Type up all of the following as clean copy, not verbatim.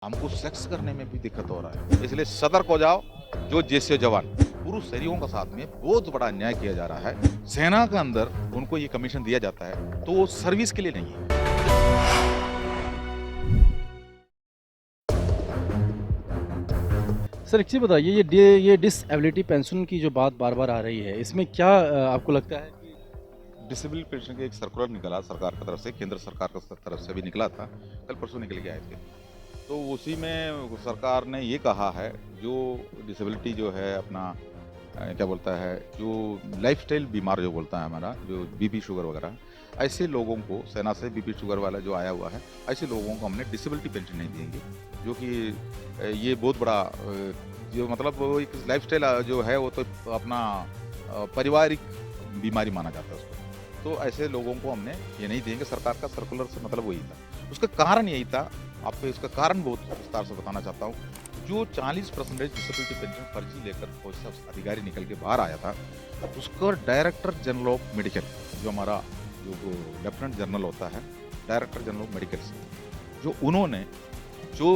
हमको सेक्स करने में भी दिक्कत हो रहा है, इसलिए सतर्क हो जाओ। जो जैसे जवान पुरुष शहरियों का साथ में बहुत बड़ा अन्याय किया जा रहा है। सेना के अंदर उनको ये कमीशन दिया जाता है तो वो सर्विस के लिए नहीं है। सर एक चीज़ बताइए, ये डिसएबिलिटी पेंशन की जो बात बार-बार आ रही है, इसमें क्या आपको लगता है कि डिसेबल पेंशन का एक सर्कुलर निकला सरकार की तरफ से, केंद्र सरकार की तरफ से भी निकला था, कल परसों निकल के आए थे। तो उसी में सरकार ने ये कहा है, जो डिसेबिलिटी जो है अपना क्या बोलता है, जो लाइफस्टाइल बीमार जो बोलता है हमारा, जो बीपी शुगर वगैरह, ऐसे लोगों को सेना से बीपी शुगर वाला जो आया हुआ है, ऐसे लोगों को हमने डिसेबिलिटी पेंशन नहीं देंगे। जो कि ये बहुत बड़ा जो मतलब वो एक लाइफस्टाइल जो है वो तो अपना पारिवारिक बीमारी माना जाता है उसको। तो ऐसे लोगों को हमने ये नहीं देंगे। सरकार का सर्कुलर से मतलब वही था। उसका कारण यही था, आपको इसका कारण बहुत विस्तार से बताना चाहता हूँ। जो 40% डिसेबिलिटी पेंशन फर्जी लेकर कोई सा अधिकारी निकल के बाहर आया था, उसका डायरेक्टर जनरल ऑफ मेडिकल, जो हमारा जो लेफ्टिनेंट जनरल होता है, डायरेक्टर जनरल ऑफ मेडिकल से, जो उन्होंने जो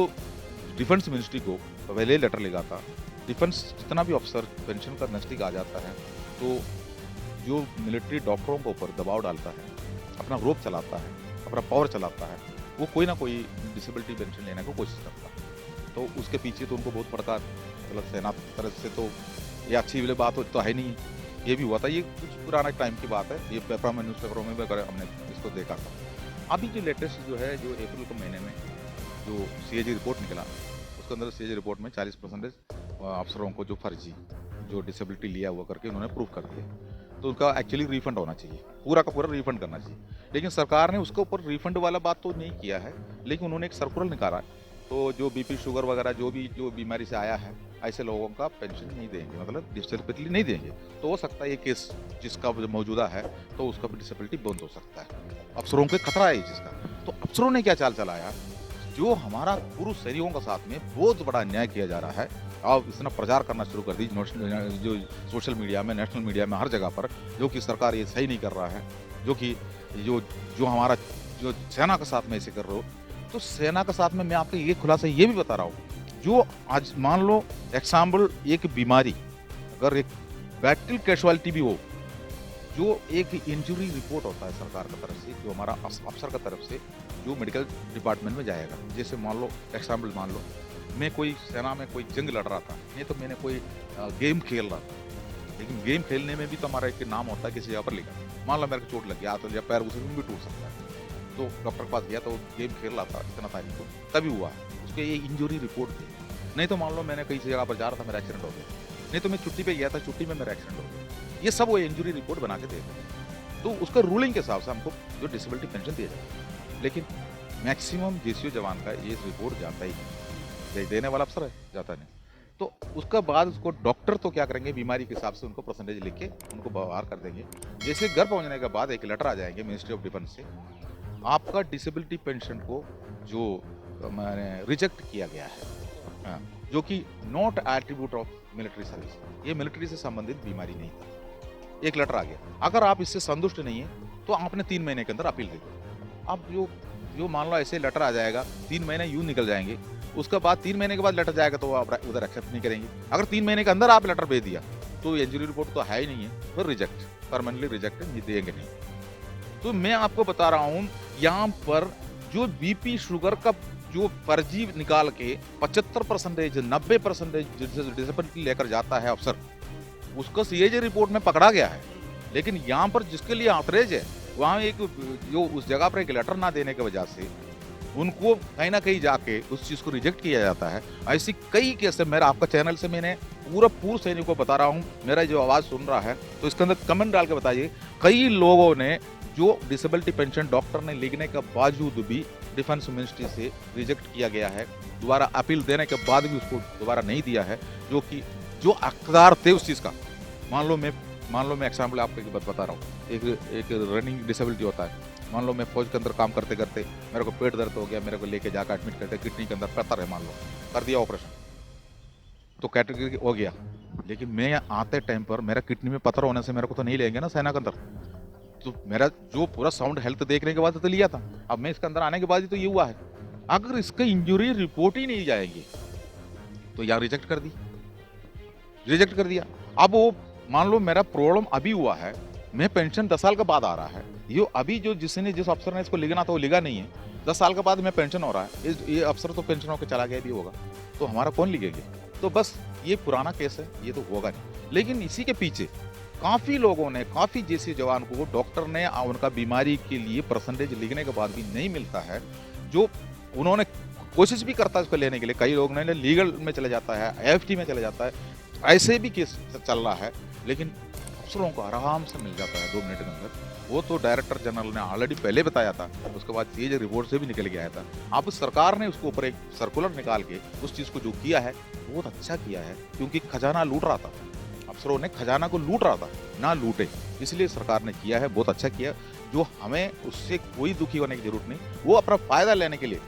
डिफेंस मिनिस्ट्री को पहले लेटर लिखा था। डिफेंस जितना भी अफसर पेंशन का नजदीक आ जाता है तो जो मिलिट्री डॉक्टरों के ऊपर दबाव डालता है, अपना रोप चलाता है, अपना पावर चलाता है, वो कोई ना कोई डिसेबिलिटी पेंशन लेने की कोशिश करता है। तो उसके पीछे तो उनको बहुत बड़का मतलब सेना तरफ से तो ये अच्छी वाली बात तो है नहीं। ये भी हुआ था, ये कुछ पुराना टाइम की बात है, ये पेपर में न्यूज़पेपरों में भी हमने इसको देखा था। अभी जो लेटेस्ट जो है, जो अप्रैल के महीने में जो सीएजी रिपोर्ट निकला, उसके अंदर सीएजी रिपोर्ट में 40% अफसरों को जो फर्जी जो डिसेबिलिटी लिया हुआ करके उन्होंने प्रूव कर दिया। तो उनका एक्चुअली रिफंड होना चाहिए, पूरा का पूरा रिफंड करना चाहिए। लेकिन सरकार ने उसके ऊपर रिफंड वाला बात तो नहीं किया है, लेकिन उन्होंने एक सर्कुलर निकाला है। तो जो बीपी शुगर वगैरह जो बीमारी से आया है, ऐसे लोगों का पेंशन नहीं देंगे, मतलब डिसेबिलिटी नहीं देंगे। तो हो सकता है ये केस जिसका मौजूदा है तो उसका भी डिसेबिलिटी बंद हो सकता है। अफसरों को खतरा है जिसका। तो अफसरों ने क्या चाल चलाया, जो हमारा पुरुष शहरियों का साथ में बहुत बड़ा अन्याय किया जा रहा है, अब इसने प्रचार करना शुरू कर दी जो सोशल मीडिया में, नेशनल मीडिया में, हर जगह पर, जो कि सरकार ये सही नहीं कर रहा है, जो कि जो जो हमारा जो सेना के साथ में ऐसे कर रहे हो। तो सेना के साथ में मैं आपको ये खुलासा ये भी बता रहा हूँ, जो आज मान लो एग्जाम्पल एक बीमारी, अगर एक बैटल कैजुअलिटी भी हो, जो एक इंजरी रिपोर्ट होता है सरकार की तरफ से, जो हमारा अफसर की तरफ से जो मेडिकल डिपार्टमेंट में जाएगा। जैसे मान लो एग्जाम्पल, मान लो मैं कोई सेना में कोई जंग लड़ रहा था, नहीं तो मैंने कोई गेम खेल रहा था, लेकिन गेम खेलने में भी तो हमारा एक नाम होता है किसी जगह पर लिखा। मान लो मेरे को चोट लग गया, हाथ या पैर उसे भी टूट सकता है। तो डॉक्टर के पास गया तो गेम खेल रहा था इतना तारीख को, तभी हुआ है, उसके ये इंजरी रिपोर्ट थी। नहीं तो मान लो मैंने कहीं जगह पर जा रहा था, मेरा एक्सीडेंट हो गया, नहीं तो मैं छुट्टी पे गया था, छुट्टी में मेरा एक्सीडेंट हो गया। ये सब वो इंजरी रिपोर्ट बना के देते हैं। तो उसका रूलिंग के हिसाब से हमको जो डिसेबिलिटी पेंशन दिया जाता है। लेकिन मैक्सिमम जेसीओ जवान का ये रिपोर्ट जाता ही नहीं, देने वाला अफसर है, जाता नहीं। तो उसका बाद उसको डॉक्टर तो क्या करेंगे, बीमारी के हिसाब से उनको परसेंटेज लिख के उनको बाहर कर देंगे। जैसे घर पहुंचने के बाद एक लेटर आ जाएंगे मिनिस्ट्री ऑफ डिफेंस से, आपका डिसेबिलिटी पेंशन को जो मैंने रिजेक्ट किया गया है, हाँ, जो कि not attribute of military service, ये मिलिट्री से संबंधित बीमारी नहीं था। एक लेटर आ गया। अगर आप इससे संतुष्ट नहीं है तो आपने 3 महीने के अंदर अपील दे दो। अब जो जो मान लो ऐसे लेटर आ जाएगा, 3 महीने यूं निकल जाएंगे, उसके बाद 3 महीने के बाद लेटर जाएगा तो आप उधर एक्सेप्ट नहीं करेंगे। अगर 3 महीने के अंदर आप लेटर भेज दिया तो इंजरी रिपोर्ट तो है ही नहीं है, फिर रिजेक्ट, परमानेंटली रिजेक्ट देंगे नहीं। तो मैं आपको बता रहा हूँ, यहाँ पर जो बीपी शुगर का जो फर्जी निकाल के 75%, 90% डिसेबिलिटी लेकर जाता है अफसर, उसको सीएजी रिपोर्ट में पकड़ा गया है। लेकिन यहाँ पर जिसके लिए आउटरेज है, वहाँ एक जो उस जगह पर एक लेटर ना देने की वजह से उनको कहीं ना कहीं जाके उस चीज़ को रिजेक्ट किया जाता है। ऐसी कई केस है। मेरा आपका चैनल से मैंने पूरा पूर्व सैनिक को बता रहा हूँ, मेरा जो आवाज़ सुन रहा है तो इसके अंदर कमेंट डाल के बताइए। कई लोगों ने जो डिसेबिलिटी पेंशन डॉक्टर ने लिखने के बावजूद भी डिफेंस मिनिस्ट्री से रिजेक्ट किया गया है, दोबारा अपील देने के बाद भी उसको दोबारा नहीं दिया है, जो कि जो हकदार थे उस चीज़ का। मान लो मैं एग्जाम्पल आपको एक बात बता रहा हूँ, एक रनिंग डिसेबिलिटी होता है। मान लो मैं फौज के अंदर काम करते करते मेरे को पेट दर्द हो गया, मेरे को लेके जाकर एडमिट करते, किडनी के अंदर पत्थर है, मान लो कर दिया ऑपरेशन, तो कैटेगरी हो गया। लेकिन मैं आते टाइम पर मेरा किडनी में पत्थर होने से मेरे को तो नहीं लेंगे ना सेना के अंदर। तो मेरा जो पूरा साउंड हेल्थ देखने के बाद तो लिया था, अब मैं इसके अंदर आने के बाद ही तो ये हुआ है। अगर इसका इंजरी रिपोर्ट ही नहीं जाएगी तो यार रिजेक्ट कर दिया। अब वो मान लो मेरा प्रॉब्लम अभी हुआ है, मैं पेंशन 10 साल के बाद आ रहा है, ये अभी जिस अफसर ने इसको लिखना था वो लिखा नहीं है, 10 साल के बाद मैं पेंशन हो रहा है, ये अफसर तो पेंशन होकर चला गया भी होगा, तो हमारा कौन लिखेंगे? तो बस ये पुराना केस है, ये तो होगा नहीं। लेकिन इसी के पीछे काफी लोगों ने, काफी जैसे जवान को डॉक्टर ने उनका बीमारी के लिए परसेंटेज लिखने के बाद भी नहीं मिलता है, जो उन्होंने कोशिश भी करता है इसको लेने के लिए, कई लोग ने लीगल में चले जाता है, एएफटी में चले जाता है, ऐसे भी केस चल रहा है, लेकिन अफसरों को आराम से मिल जाता है 2 मिनट के अंदर। वो तो डायरेक्टर जनरल ने ऑलरेडी पहले बताया था, उसके बाद ये रिपोर्ट से भी निकल के आया था। अब सरकार ने उसके ऊपर एक सर्कुलर निकाल के उस चीज को जो किया है बहुत अच्छा किया है, क्योंकि खजाना लूट रहा था, अफसरों ने खजाना को लूट रहा था, ना लूटे, इसलिए सरकार ने किया है, बहुत अच्छा किया। जो हमें उससे कोई दुखी होने की जरूरत नहीं, वो अपना फायदा लेने के लिए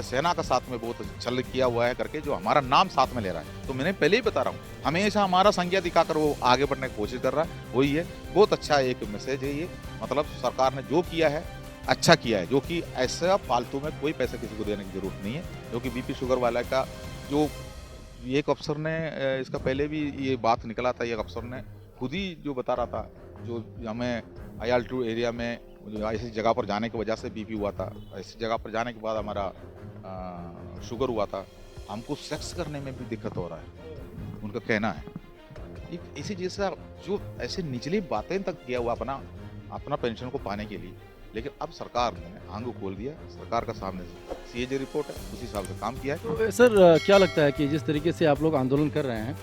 सेना का साथ में बहुत छल किया हुआ है करके जो हमारा नाम साथ में ले रहा है। तो मैंने पहले ही बता रहा हूँ, हमेशा हमारा संज्ञा दिखाकर वो आगे बढ़ने की कोशिश कर रहा है, वही है। बहुत अच्छा एक मैसेज है ये, मतलब सरकार ने जो किया है अच्छा किया है, जो कि ऐसा फालतू में कोई पैसे किसी को देने की जरूरत नहीं है। क्योंकि बीपी शुगर वाला का जो एक अफसर ने इसका पहले भी ये बात निकला था, एक अफसर ने खुद ही जो बता रहा था, जो हमें IL2 एरिया में ऐसी जगह पर जाने की वजह से बीपी हुआ था, ऐसी जगह पर जाने के बाद हमारा शुगर हुआ था, हमको सेक्स करने में भी दिक्कत हो रहा है, उनका कहना है। एक इसी जैसा जो ऐसे निचली बातें तक किया हुआ अपना पेंशन को पाने के लिए, लेकिन अब सरकार ने आंख खोल दिया, सरकार का सामने से CAG रिपोर्ट है, उसी हिसाब से काम किया है। तो सर क्या लगता है कि जिस तरीके से आप लोग आंदोलन कर रहे हैं,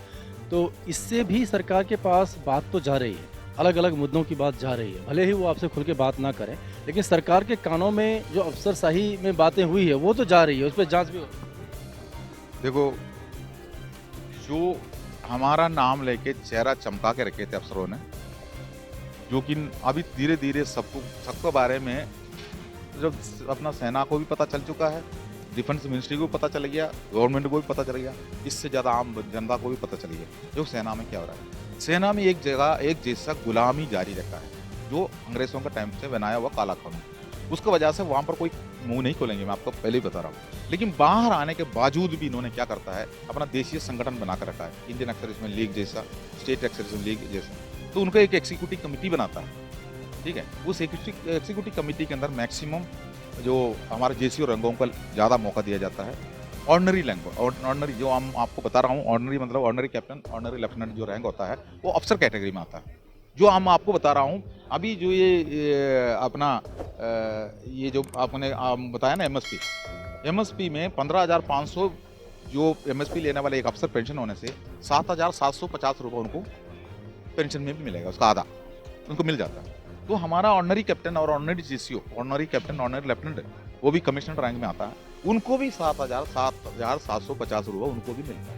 तो इससे भी सरकार के पास बात तो जा रही है, अलग अलग मुद्दों की बात जा रही है, भले ही वो आपसे खुल के बात ना करें, लेकिन सरकार के कानों में जो अफसरशाही में बातें हुई है वो तो जा रही है, उस पर जांच भी हो रही है। देखो, जो हमारा नाम लेके चेहरा चमका के रखे थे अफसरों ने, जो कि अभी धीरे धीरे सबको बारे में जब अपना सेना को भी पता चल चुका है, डिफेंस मिनिस्ट्री को पता चल गया, गवर्नमेंट को भी पता चल गया, इससे ज़्यादा आम जनता को भी पता चल गया जो सेना में क्या हो रहा है। सेना में एक जैसा गुलामी जारी रखा है, जो अंग्रेजों का टाइम से बनाया हुआ काला कानून, उसकी वजह से वहाँ पर कोई मुंह नहीं खोलेंगे, मैं आपको पहले ही बता रहा हूँ। लेकिन बाहर आने के बावजूद भी इन्होंने क्या करता है, अपना देशीय संगठन बनाकर रखा है, इंडियन एक्सर्विसमैन लीग जैसा, स्टेट एक्सर्विसमैन लीग जैसा। तो उनका एक एग्जीक्यूटिव कमेटी बनाता है, ठीक है। उस एग्जीक्यूटिव कमेटी के अंदर मैक्सिमम जो हमारे JCO रंगों को ज़्यादा मौका दिया जाता है। ऑर्डनरी रैंक, ऑर्डनरी जो हम आपको बता रहा हूँ, ऑर्डनरी मतलब ऑर्डनरी कैप्टन, ऑर्डनरी लेफ्टिनेंट जो रैंक होता है वो अफसर कैटेगरी में आता है। जो हम आपको बता रहा हूँ अभी जो ये अपना ये जो आपने बताया ना MSP में 15,500 जो MSP लेने वाले एक अफसर पेंशन होने से 7,750 रुपये उनको पेंशन में भी मिलेगा, उसका आधा उनको मिल जाता है। तो हमारा ऑर्डनरी कैप्टन और ordinary JCO, ordinary captain, ordinary lieutenant, वो भी कमिश्नर रैंक में आता है, उनको भी 7,750 रुपये उनको भी मिलता है।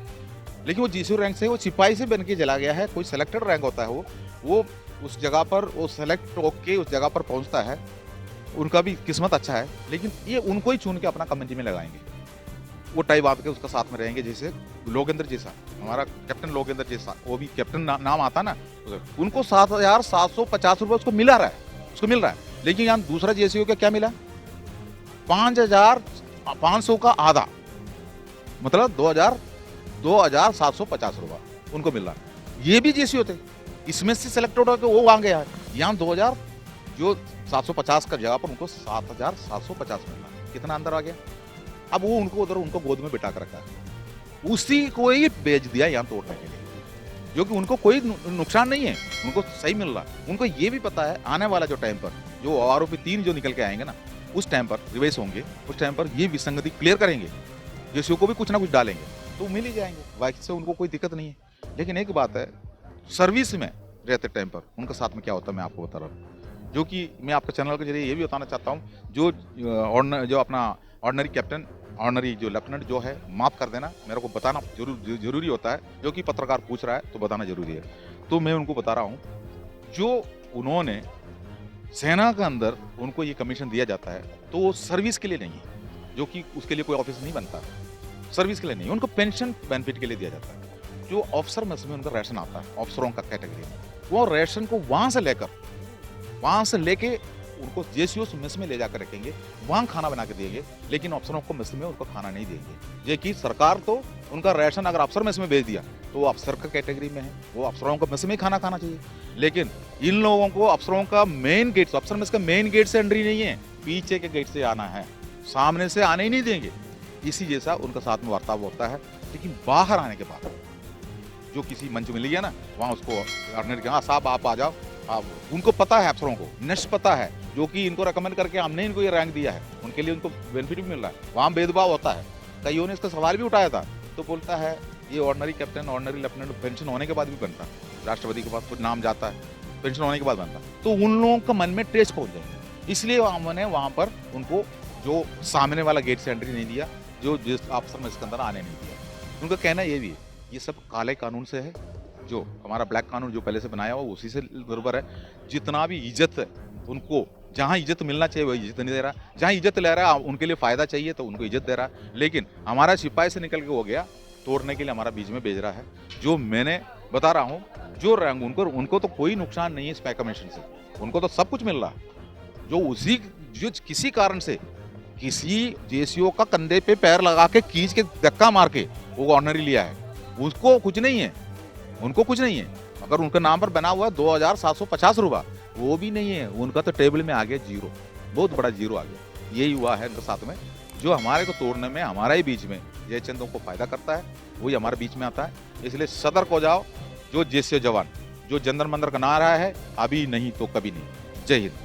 लेकिन वो JCO रैंक से वो सिपाही से बन के चला गया है, कोई सेलेक्टेड रैंक होता है, वो उस जगह पर वो सेलेक्ट होके उस जगह पर पहुंचता है, उनका भी किस्मत अच्छा है। लेकिन ये उनको ही चुन के अपना कमेटी में लगाएंगे, वो टाई बांध के उसका साथ में रहेंगे, जैसे लोकेंद्र जैसा, हमारा कैप्टन लोकेंद्र जैसा, वो भी कैप्टन नाम आता ना, उनको 7,750 रुपये उसको मिल रहा है। लेकिन यहाँ दूसरा JCO का क्या मिला, 5,500 का आधा, मतलब 2,750 रुपये उनको मिल रहा है। ये भी JCO थे, इसमें से सेलेक्ट होकर वो आ गया है, यहाँ 2,000 जो 750 का जगह पर उनको 7,750 मिल रहा है। कितना अंदर आ गया। अब वो उनको गोद में बिठा कर रखा है, उसी को ही बेच दिया यहाँ तोड़ने के लिए, जो कि उनको कोई नुकसान नहीं है, उनको सही मिल रहा है। उनको ये भी पता है आने वाला जो टाइम पर जो आरोपी 3 जो निकल के आएंगे ना, उस टाइम पर रिवेश होंगे, उस टाइम पर ये विसंगति क्लियर करेंगे, JCO को भी कुछ ना कुछ डालेंगे तो मिल ही जाएंगे, बाकी से उनको कोई दिक्कत नहीं है। लेकिन एक बात है, सर्विस में रहते टाइम पर उनके साथ में क्या होता है मैं आपको बता रहा हूँ, जो कि मैं आपके चैनल के जरिए ये भी बताना चाहता हूँ। जो अपना ऑर्डनरी कैप्टन, ऑर्डनरी जो लेफ्टिनेंट जो है, माफ़ कर देना, मेरे को बताना जरूरी होता है, जो कि पत्रकार पूछ रहा है तो बताना जरूरी है। तो मैं उनको बता रहा हूँ, जो उन्होंने सेना के अंदर उनको ये कमीशन दिया जाता है तो वो सर्विस के लिए नहीं है, जो कि उसके लिए कोई ऑफिस नहीं बनता, सर्विस के लिए नहीं, उनको पेंशन बेनिफिट के लिए दिया जाता है। जो ऑफिसर में उनका राशन आता है, ऑफिसरों का कैटेगरी, वो राशन को वहाँ से लेके उनको जेसीओ मेस में ले जाकर रखेंगे, वहाँ खाना बना के देंगे, लेकिन अफसरों को मेस में उनको खाना नहीं देंगे। ये कि सरकार तो उनका राशन अगर अफसर मेस में भेज दिया तो वो अफसर का कैटेगरी में है, वो अफसरों को मेस में ही खाना खाना चाहिए। लेकिन इन लोगों को अफसरों का मेन गेट, अफसर मेस का मेन गेट से एंट्री नहीं है, पीछे के गेट से आना है, सामने से आने ही नहीं देंगे। इसी जैसा उनका साथ में वार्ताव होता है। लेकिन बाहर आने के बाद जो किसी मंच में लिया ना, वहाँ उसको ऑर्डिनरी कहा, साहब आप आ जाओ, आप, उनको पता है, अफसरों को नष्ट पता है, जो कि इनको रेकमेंड करके हमने इनको ये रैंक दिया है, उनके लिए उनको बेनिफिट भी मिल रहा है। वहाँ भेदभाव होता है। कईयों ने इसका सवाल भी उठाया था, तो बोलता है ये ordinary captain, ordinary lieutenant pension होने के बाद भी बनता है, राष्ट्रपति के पास कुछ नाम जाता है, पेंशन होने के बाद बनता है, तो उन लोगों का मन में टेस्ट पहुंच जाएगा। इसलिए हमने वहाँ पर उनको जो सामने वाला गेट से एंट्री नहीं दिया, जो जिस अफसर में इसके अंदर आने नहीं दिया। उनका कहना ये भी है, ये सब काले कानून से है, जो हमारा ब्लैक कानून जो पहले से बनाया हुआ उसी से निर्भर है। जितना भी इज्जत है, उनको जहाँ इज्जत मिलना चाहिए वही इज्जत नहीं दे रहा, जहाँ इज्जत ले रहा है उनके लिए फ़ायदा चाहिए तो उनको इज्जत दे रहा है। लेकिन हमारा सिपाही से निकल के हो गया, तोड़ने के लिए हमारा बीच में भेज रहा है। जो मैंने बता रहा हूँ, जो रैंक उनको तो कोई नुकसान नहीं है स्पाई कमीशन से, उनको तो सब कुछ मिल रहा है। जो किसी कारण से किसी जेसीओ का कंधे पे पैर लगा के खींच के धक्का मार के वो ऑर्डिनरी लिया है, उसको कुछ नहीं है, उनको कुछ नहीं है। अगर उनके नाम पर बना हुआ 2750 रुपया, वो भी नहीं है, उनका तो टेबल में आ गया जीरो, बहुत बड़ा जीरो आ गया। यही हुआ है इनके साथ में, जो हमारे को तोड़ने में हमारा ही बीच में जयचंदों को फायदा करता है, वही हमारे बीच में आता है। इसलिए सतर्क हो जाओ, जो जेसीओ जवान जो जंतर मंतर का नारा है, अभी नहीं तो कभी नहीं। जय हिंद।